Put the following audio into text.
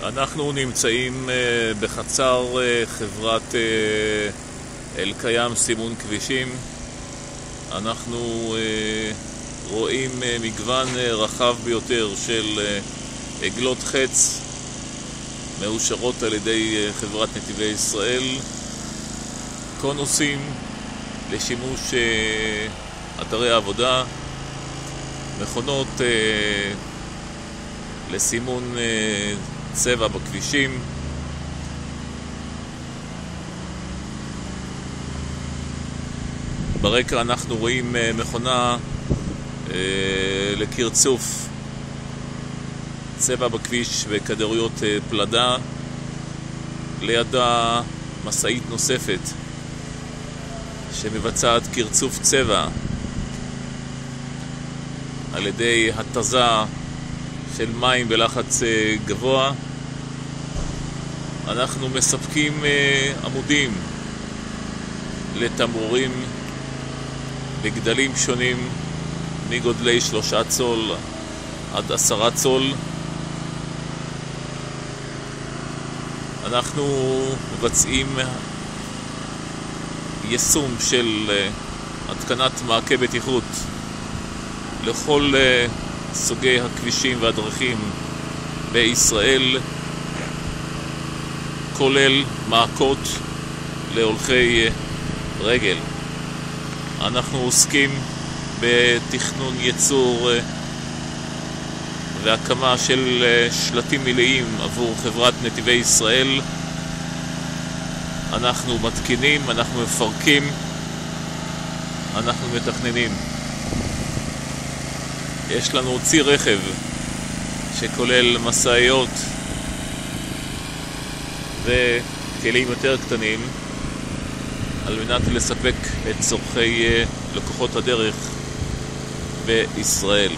אנחנו נמצאים בחצר חברת אלקיים סימון כבישים. אנחנו רואים מגוון רחב ביותר של עגלות חץ מאושרות על ידי חברת נתיבי ישראל, קונוסים לשימוש אתרי העבודה, מכונות לסימון צבע בכבישים, ברקע אנחנו רואים מכונה לקרצוף צבע בכביש וכדריות פלדה, לידה משאית נוספת שמבצעת קרצוף צבע על ידי התזה של מים בלחץ גבוה. אנחנו מספקים עמודים לתמרורים בגדלים שונים, מגודלי 3 צול עד 10 צול. אנחנו מבצעים יישום של התקנת מעקה בטיחות לכל סוגי הכבישים והדרכים בישראל, כולל מעקות להולכי רגל. אנחנו עוסקים בתכנון ייצור והקמה של שלטים מלאים עבור חברת נתיבי ישראל. אנחנו מתקינים, אנחנו מפרקים, אנחנו מתכננים. יש לנו צי רכב שכולל משאיות וכלים יותר קטנים על מנת לספק את צורכי לקוחות הדרך בישראל.